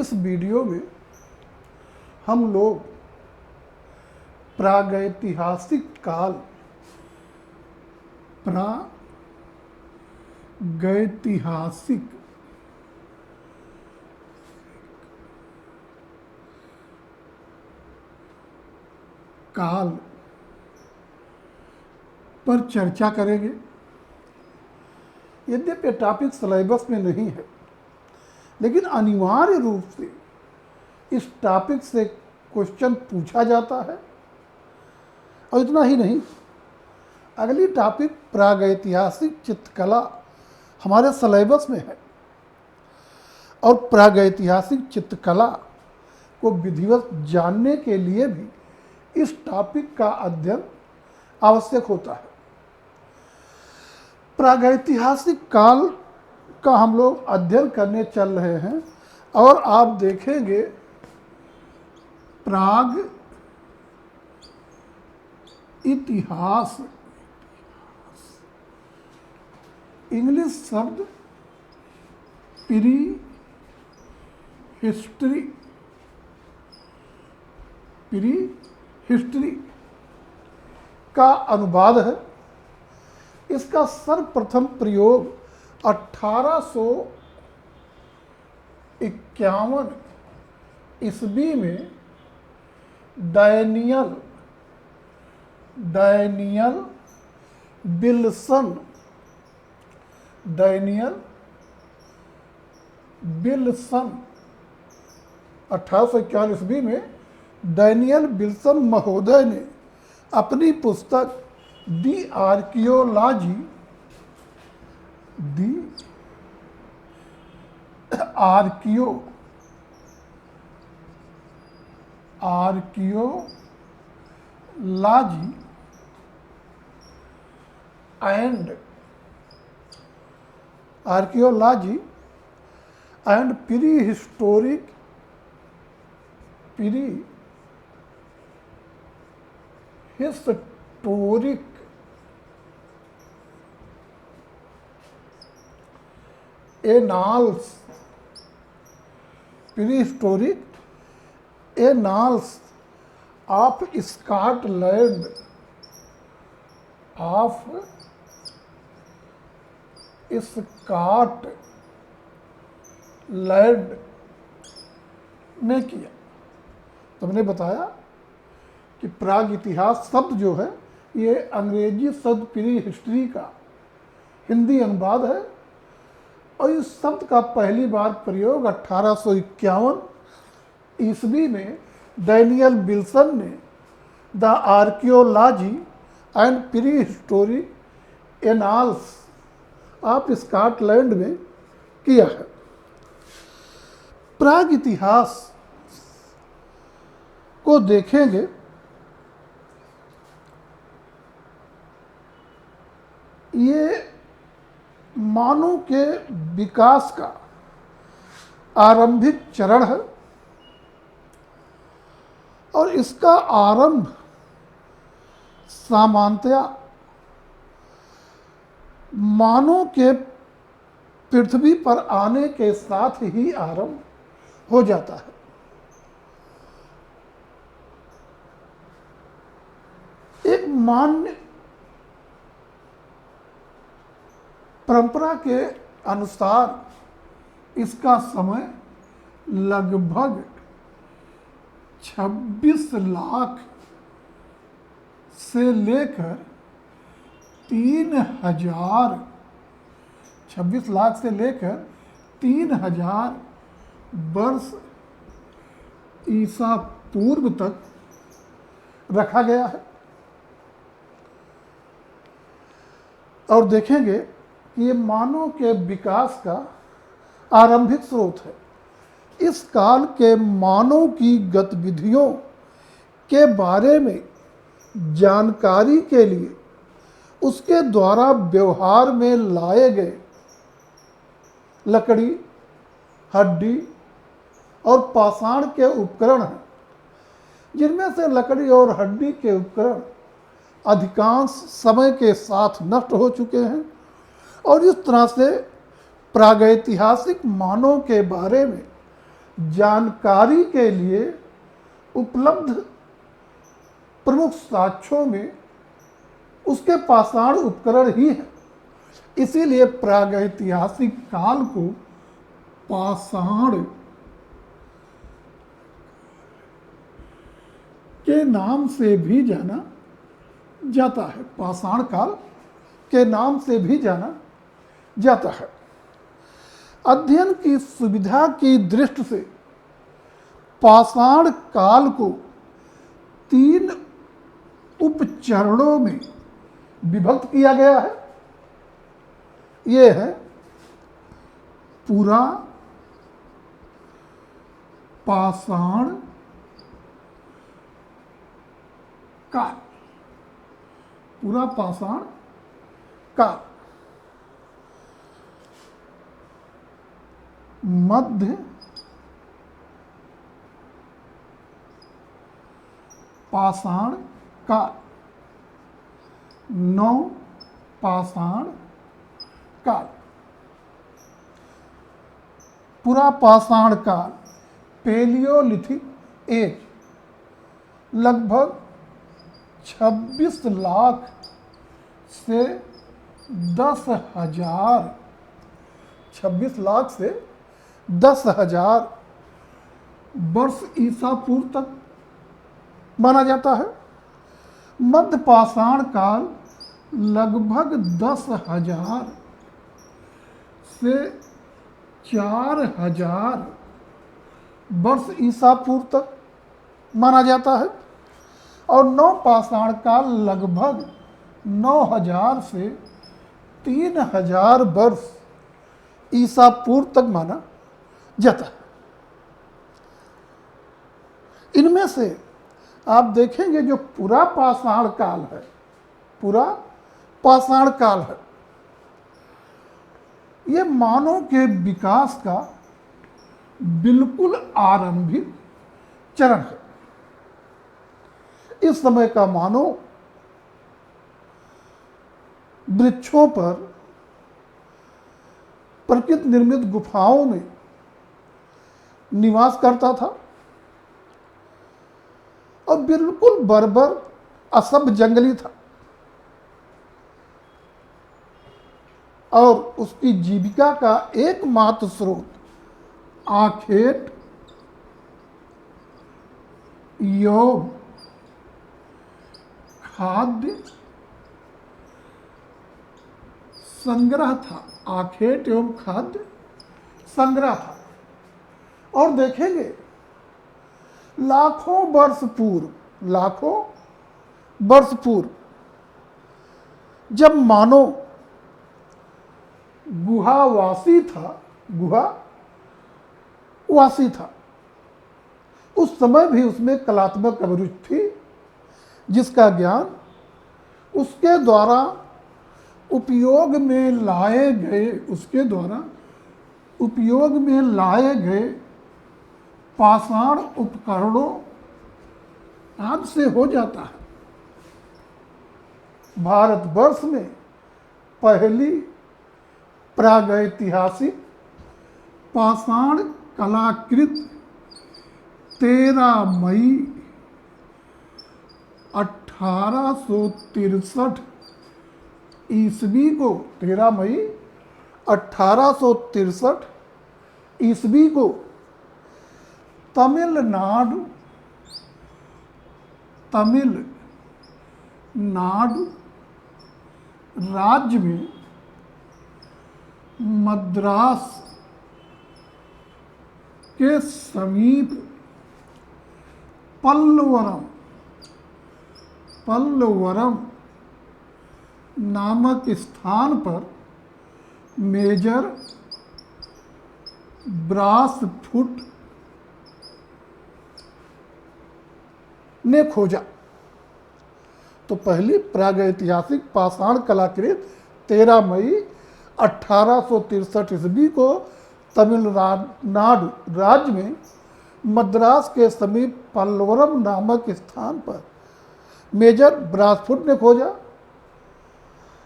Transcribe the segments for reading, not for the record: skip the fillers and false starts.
इस वीडियो में हम लोग प्रागैतिहासिक काल, प्रागैतिहासिक काल पर चर्चा करेंगे। यद्यपि टॉपिक सिलेबस में नहीं है, लेकिन अनिवार्य रूप से इस टॉपिक से क्वेश्चन पूछा जाता है। और इतना ही नहीं, अगली टॉपिक प्रागैतिहासिक चित्रकला हमारे सिलेबस में है और प्रागैतिहासिक चित्रकला को विधिवत जानने के लिए भी इस टॉपिक का अध्ययन आवश्यक होता है। प्रागैतिहासिक काल का हम लोग अध्ययन करने चल रहे हैं और आप देखेंगे प्राग इतिहास, इंग्लिश शब्द प्री हिस्ट्री का अनुवाद है। इसका सर्वप्रथम प्रयोग 1851 ईस्वी में डैनियल विल्सन 1851 ईस्वी में डैनियल विल्सन महोदय ने अपनी पुस्तक the archaeology and prehistoric annals of Scotland ने किया। तो मैंने बताया कि प्राग इतिहास शब्द जो है ये अंग्रेजी शब्द प्री हिस्ट्री का हिंदी अनुवाद है और इस शब्द का पहली बार प्रयोग 1851 ईस्वी में डैनियल विल्सन ने the archaeology and pre historic annals of Scotland में किया है। प्राग इतिहास को देखेंगे ये मानव के विकास का आरंभिक चरण है और इसका आरंभ सामान्यतया मानव के पृथ्वी पर आने के साथ ही आरंभ हो जाता है। एक मान्य परंपरा के अनुसार इसका समय लगभग 26 लाख से लेकर 3000 वर्ष ईसा पूर्व तक रखा गया है। और देखेंगे कि ये मानव के विकास का आरंभिक स्रोत है। इस काल के मानव की गतिविधियों के बारे में जानकारी के लिए उसके द्वारा व्यवहार में लाए गए लकड़ी, हड्डी और पाषाण के उपकरण हैं, जिनमें से लकड़ी और हड्डी के उपकरण अधिकांश समय के साथ नष्ट हो चुके हैं और इस तरह से प्रागैतिहासिक मानव के बारे में जानकारी के लिए उपलब्ध प्रमुख साक्ष्यों में उसके पाषाण उपकरण ही है। इसीलिए प्रागैतिहासिक काल को पाषाण के नाम से भी जाना जाता है। पाषाण काल के नाम से भी जाना जाता है। अध्ययन की सुविधा की दृष्टि से पाषाण काल को 3 उपचरणों में विभक्त किया गया है। ये है पूरा पाषाण काल, पूरा पाषाण काल, मध्य पाषाण काल, नव पाषाण काल। पूरा पाषाण काल पेलियोलिथिक एज लगभग 26 लाख से 10,000, 26 लाख से 10,000 वर्ष ईसा पूर्व तक माना जाता है। मध्य पाषाण काल लगभग 10,000 से 4,000 वर्ष ईसा पूर्व तक माना जाता है। और नव पाषाण काल लगभग 9,000 से 3,000 वर्ष ईसा पूर्व तक माना जाता है। इनमें से आप देखेंगे जो पूरा पाषाण काल है, पूरा पाषाण काल है, ये मानव के विकास का बिल्कुल आरंभिक चरण है। इस समय का मानव वृक्षों पर, प्रकृति निर्मित गुफाओं में निवास करता था और बिल्कुल बर्बर असभ्य जंगली था और उसकी जीविका का एकमात्र स्रोत आखेट, योग, खाद्य संग्रह था। आखेट एवं खाद्य संग्रह था। और देखेंगे लाखों वर्ष पूर्व जब मानव गुहावासी था, उस समय भी उसमें कलात्मक अभिरुचि थी, जिसका ज्ञान उसके द्वारा उपयोग में लाए गए पाषाण उपकरणों आदि से हो जाता है। भारतवर्ष में पहली प्रागैतिहासिक पाषाण कलाकृत 13 मई 1863 ईस्वी को 13 मई 1863 ईस्वी को तमिलनाडु राज्य में मद्रास के समीप पल्लवरम नामक स्थान पर मेजर ब्रासफुट ने खोजा। तो पहली प्रागैतिहासिक पाषाण कलाकृत 13 मई 1863 ईस्वी को तमिलनाडु राज्य में मद्रास के समीप पल्लवरम नामक स्थान पर मेजर ब्रासफुट ने खोजा,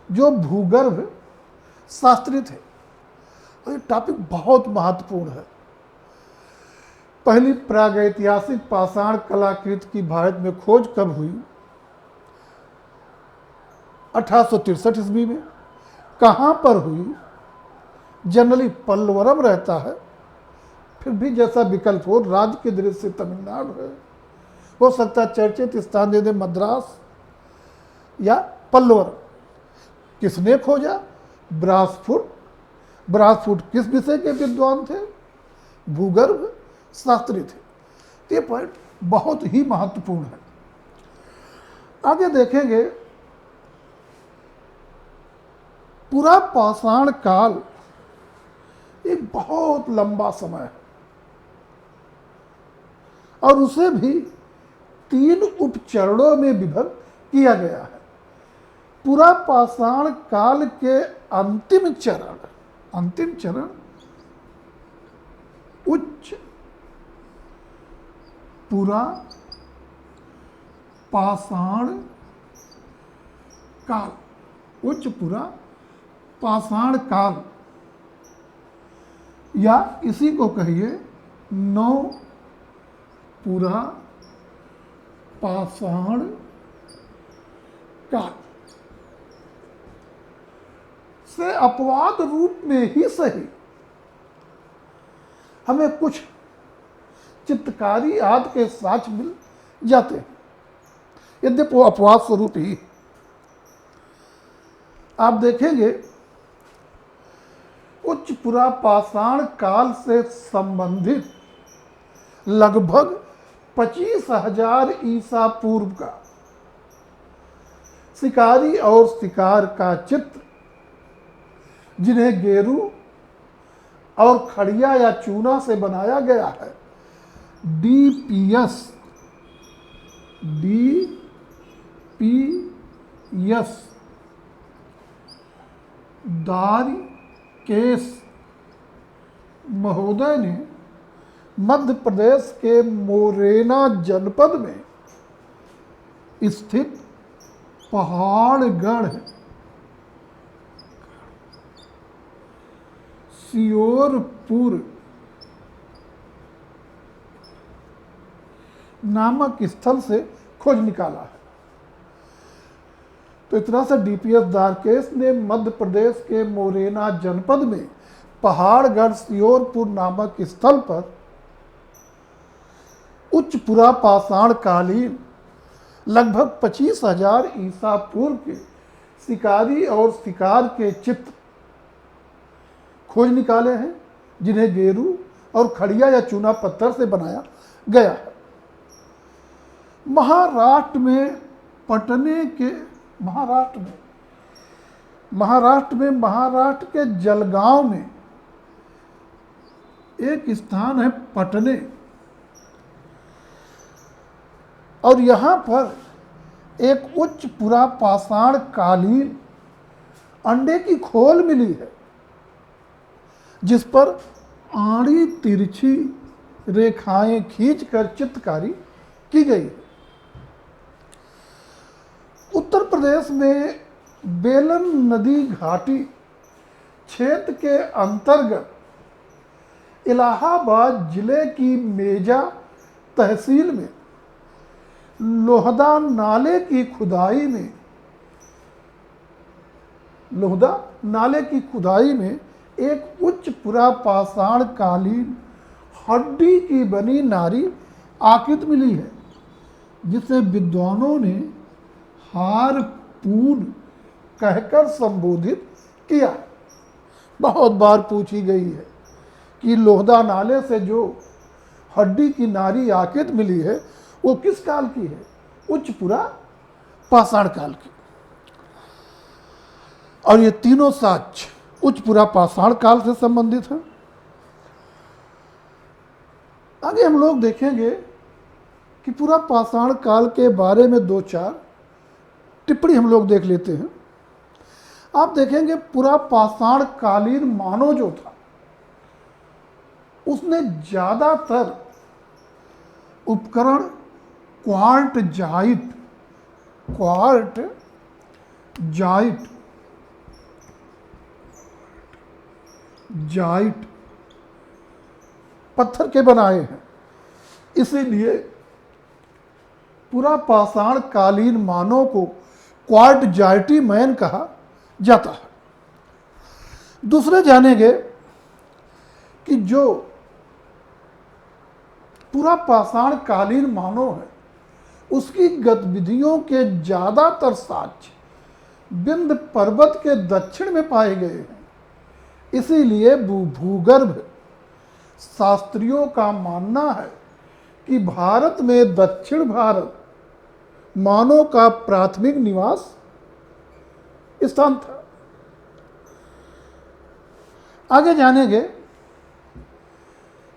जो भूगर्भ शास्त्री थे। और ये टॉपिक बहुत महत्वपूर्ण है। पहली प्रागैतिहासिक पाषाण कलाकृति की भारत में खोज कब हुई? 1863 ईस्वी में। कहाँ पर हुई? जनरली पल्लवरम रहता है, फिर भी जैसा विकल्प हो, राज्य के दृष्टि से तमिलनाडु है, हो सकता है चर्चित स्थान दे दे मद्रास या पल्लवरम। किसने खोजा? ब्रासफुट। ब्रासफुट किस विषय के विद्वान थे? भूगर्भ शास्त्री थे। ये पॉइंट बहुत ही महत्वपूर्ण है। आगे देखेंगे, पूरा पाषाण काल एक बहुत लंबा समय है और उसे भी 3 उपचरणों में विभक्त किया गया है। पूरा पाषाण काल के अंतिम चरण उच्च पूरा पाषाण काल, उच्च पूरा पाषाण काल, या इसी को कहिए नौ पूरा पाषाण काल से अपवाद रूप में ही सही हमें कुछ चित्रकारी आदि के साक्ष्य मिल जाते हैं, यद्यपि वो अपवाद स्वरूप ही। आप देखेंगे उच्च पुरा पाषाण काल से संबंधित लगभग 25,000 ईसा पूर्व का शिकारी और शिकार का चित्र, जिन्हें गेरू और खड़िया या चूना से बनाया गया है, डीपीएस दारिकेश महोदय ने मध्य प्रदेश के मोरेना जनपद में स्थित पहाड़गढ़ सियोरपुर नामक स्थल से खोज निकाला है। तो इतना से डीपीएस दारकेश ने मध्य प्रदेश के मोरेना जनपद में पहाड़गढ़ सियोरपुर नामक स्थल पर उच्च पुरा पाषाण कालीन लगभग 25,000 ईसा पूर्व के शिकारी और शिकार के चित्र खोज निकाले हैं, जिन्हें गेरू और खड़िया या चूना पत्थर से बनाया गया है। महाराष्ट्र में महाराष्ट्र के जलगांव में एक स्थान है पटने, और यहाँ पर एक उच्च पुरा पाषाण कालीन अंडे की खोल मिली है, जिस पर आड़ी तिरछी रेखाएं खींचकर चित्रकारी की गई है। उत्तर प्रदेश में बेलन नदी घाटी क्षेत्र के अंतर्गत इलाहाबाद जिले की मेजा तहसील में लोहदा नाले की खुदाई में एक उच्च पुरा पाषाण कालीन हड्डी की बनी नारी आकृति मिली है, जिसे विद्वानों ने हारपून कहकर संबोधित किया। बहुत बार पूछी गई है कि लोहदा नाले से जो हड्डी की नारी आकृति मिली है वो किस काल की है? उच्च पुरा पाषाण काल की। और ये तीनों साक्ष्य उच्च पुरा पाषाण काल से संबंधित है। आगे हम लोग देखेंगे कि पुरा पाषाण काल के बारे में 2-4 टिप्पणी हम लोग देख लेते हैं। आप देखेंगे पुरा पाषाण कालीन मानव जो था, उसने ज्यादातर उपकरण क्वार्ट जाइट पत्थर के बनाए हैं, इसीलिए पूरा पाषाण कालीन मानव को क्वार्टजाइटी मैन कहा जाता है। दूसरे जानेंगे कि जो पूरा पाषाण कालीन मानव है उसकी गतिविधियों के ज्यादातर साक्ष्य विंध्य पर्वत के दक्षिण में पाए गए हैं। इसीलिए भूगर्भ शास्त्रियों का मानना है कि भारत में दक्षिण भारत मानव का प्राथमिक निवास स्थान था। आगे जानेंगे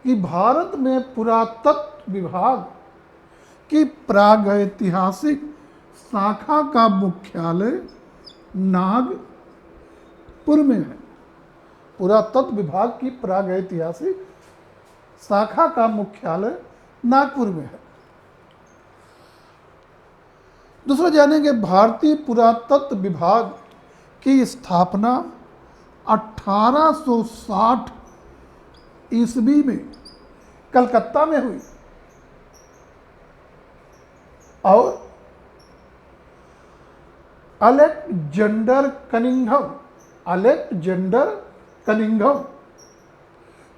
कि भारत में पुरातत्व विभाग की प्रागैतिहासिक शाखा का मुख्यालय नागपुर में है। पुरातत्व विभाग की प्रागैतिहासिक शाखा का मुख्यालय नागपुर में है। दूसरा जानेंगे भारतीय पुरातत्व विभाग की स्थापना 1860 ईस्वी में कलकत्ता में हुई और अलेक्जेंडर कनिंघम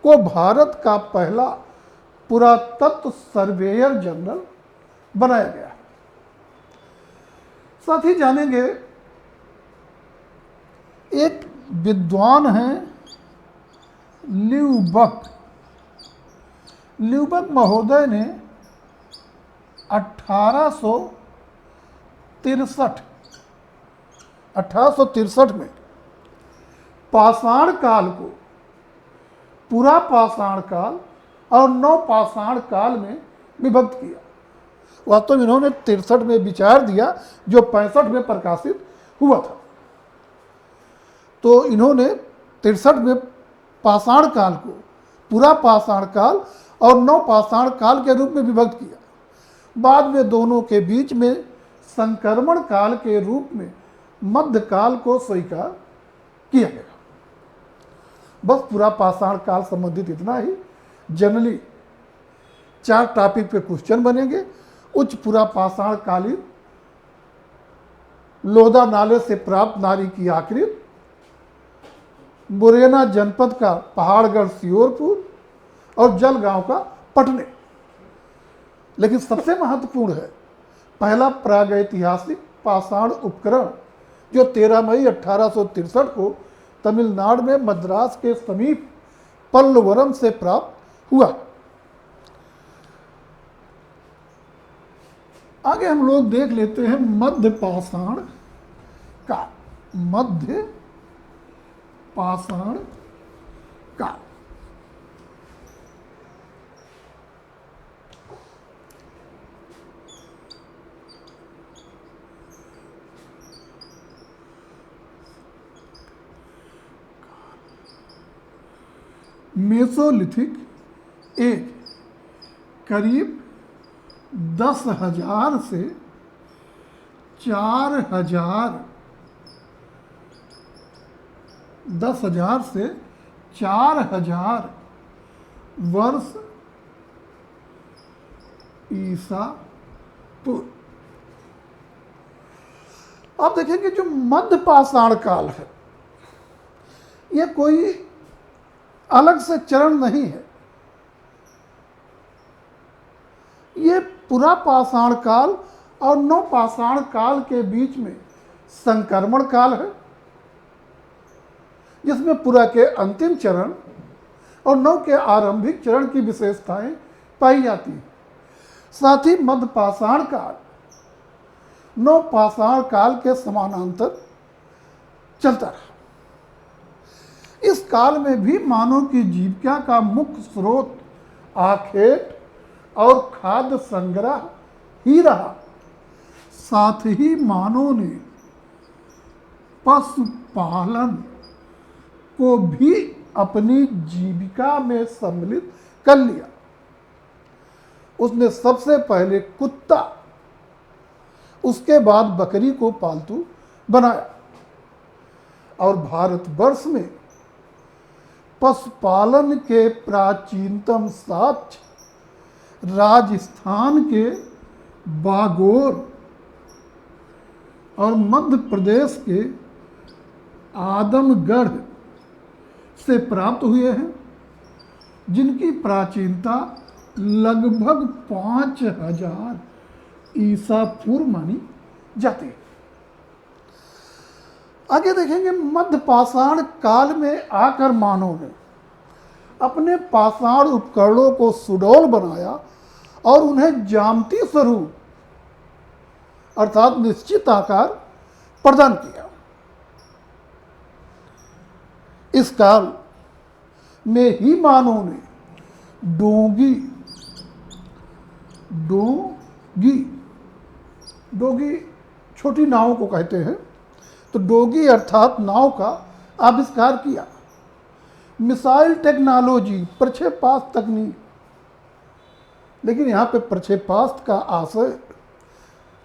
को भारत का पहला पुरातत्व सर्वेयर जनरल बनाया गया। साथ ही जानेंगे एक विद्वान हैं ल्यूबक महोदय ने 1863 में पाषाण काल को पूरा पाषाण काल और नव पाषाण काल में विभक्त किया। वास्तव में इन्होंने 63 में विचार दिया जो 65 में प्रकाशित हुआ था। तो इन्होंने 63 में पाषाण काल को पूरा पाषाण काल और नव पाषाण काल के रूप में विभक्त किया। बाद में दोनों के बीच में संक्रमण काल के रूप में मध्यकाल को स्वीकार किया गया। बस पूरा पाषाण काल संबंधित इतना ही। जनरली 4 टॉपिक पे क्वेश्चन बनेंगे। उच्च पूरा पाषाण कालीन लोदा नाले से प्राप्त नारी की आकृति, मुरैना जनपद का पहाड़गढ़ सियोरपुर और जलगांव का पटने। लेकिन सबसे महत्वपूर्ण है पहला प्रागैतिहासिक पाषाण उपकरण जो 13 मई 1863 को तमिलनाडु में मद्रास के समीप पल्लवरम से प्राप्त हुआ। आगे हम लोग देख लेते हैं मध्य पाषाण काल। मेसोलिथिक एज करीब 10,000 से 4,000 वर्ष ईसा पूर्व। आप देखेंगे जो मध्य पाषाण काल है यह कोई अलग से चरण नहीं है। ये पूरा पाषाण काल और नव पाषाण काल के बीच में संक्रमण काल है जिसमें पूरा के अंतिम चरण और नव के आरंभिक चरण की विशेषताएं पाई जाती हैं। साथ ही मध्य पाषाण काल नव पाषाण काल के समानांतर चलता रहा। इस काल में भी मानव की जीविका का मुख्य स्रोत आखेट और खाद्य संग्रह ही रहा। साथ ही मानव ने पशुपालन को भी अपनी जीविका में सम्मिलित कर लिया। उसने सबसे पहले कुत्ता, उसके बाद बकरी को पालतू बनाया और भारतवर्ष में पशुपालन के प्राचीनतम साक्ष्य राजस्थान के बागोर और मध्य प्रदेश के आदमगढ़ से प्राप्त हुए हैं, जिनकी प्राचीनता लगभग 5000 ईसा पूर्व मानी जाती है। आगे देखेंगे, मध्य पाषाण काल में आकर मानव ने अपने पाषाण उपकरणों को सुडौल बनाया और उन्हें ज्यामिति स्वरूप अर्थात निश्चित आकार प्रदान किया। इस काल में ही मानव ने डोगी छोटी नावों को कहते हैं, तो डोगी अर्थात नाव का आविष्कार किया। मिसाइल टेक्नोलॉजी, प्रक्षेपास्त्र तकनीक, लेकिन यहाँ पे प्रक्षेपास्त्र का आशय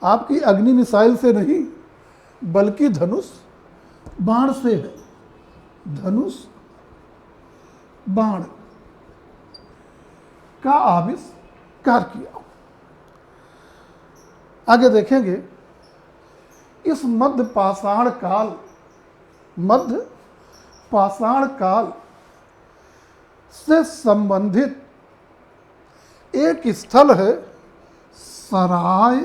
आपकी अग्नि मिसाइल से नहीं बल्कि धनुष बाण से है। धनुष बाण का आविष्कार किया। आगे देखेंगे, इस मध्य पाषाण काल से संबंधित एक स्थल है सराय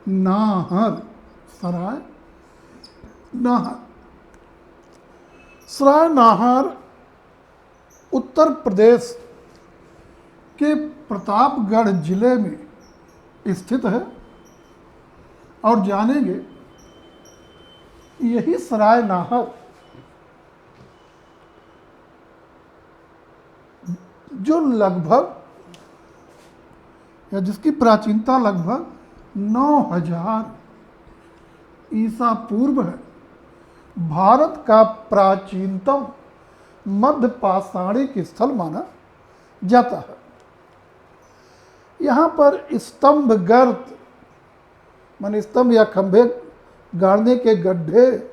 नाहर। सराय नाहर उत्तर प्रदेश के प्रतापगढ़ जिले में स्थित है, और जानेंगे यही सराय नाहर जो लगभग या जिसकी प्राचीनता लगभग 9000 ईसा पूर्व है, भारत का प्राचीनतम मध्य पाषाणिक स्थल माना जाता है। यहाँ पर स्तंभ गर्त माने स्तंभ या खंभे गाड़ने के गड्ढे,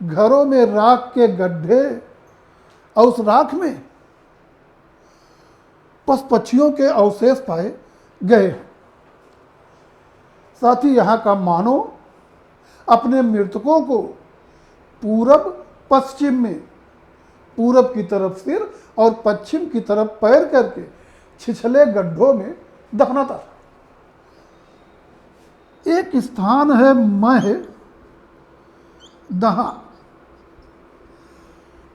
घरों में राख के गड्ढे और उस राख में पशु पक्षियों के अवशेष पाए गए हैं। साथ ही यहाँ का मानव अपने मृतकों को पूरब पश्चिम में, पूरब की तरफ सिर और पश्चिम की तरफ पैर करके छिछले गड्ढों में दफनाता था। एक स्थान है महदहा,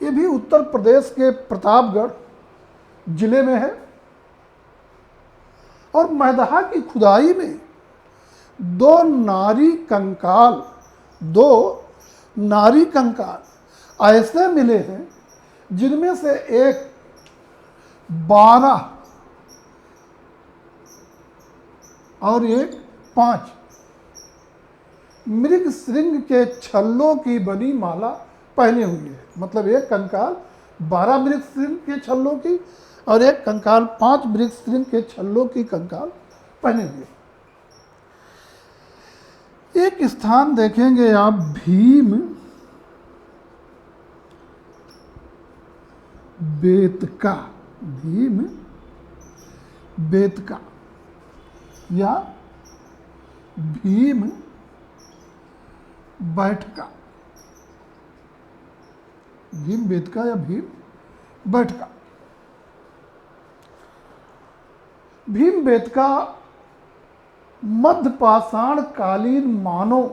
ये भी उत्तर प्रदेश के प्रतापगढ़ जिले में है, और महदहा की खुदाई में दो नारी कंकाल ऐसे मिले हैं जिनमें से एक 12 और एक 5 मृग श्रृंग के छल्लों की बनी माला पहने हुई है। मतलब एक कंकाल 12 मृग श्रृंग के छल्लों की और एक कंकाल 5 मृग श्रृंग के छल्लों की कंकाल पहने हुए। एक स्थान देखेंगे आप, भीम बेतका या भीम बैठका, भीम बेतका या भीम बैठका। भीम बेतका मध्य पाषाण कालीन मानव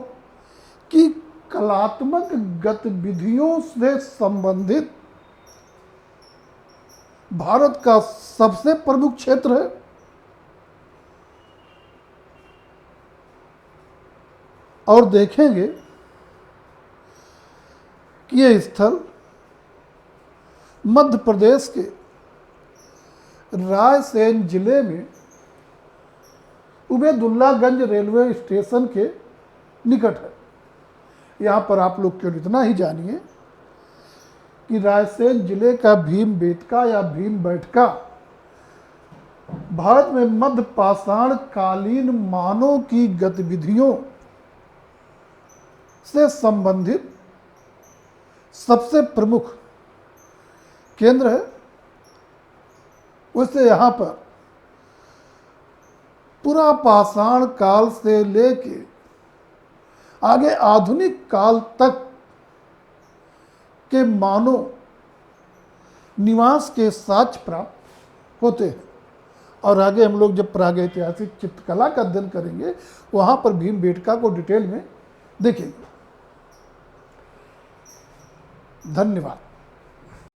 की कलात्मक गतिविधियों से संबंधित भारत का सबसे प्रमुख क्षेत्र है। और देखेंगे कि यह स्थल मध्य प्रदेश के रायसेन जिले में उबैदुल्लागंज रेलवे स्टेशन के निकट है। यहाँ पर आप लोग केवल इतना ही जानिए कि रायसेन जिले का भीम बेतका या भीम बैठका भारत में मध्य पाषाण कालीन मानव की गतिविधियों से संबंधित सबसे प्रमुख केंद्र है। उससे यहाँ पर पूरा पाषाण काल से लेके आगे आधुनिक काल तक के मानव निवास के साक्ष्य प्राप्त होते हैं। और आगे हम लोग जब प्रागैतिहासिक चित्रकला का अध्ययन करेंगे वहाँ पर भीमबेटका को डिटेल में देखेंगे। धन्यवाद।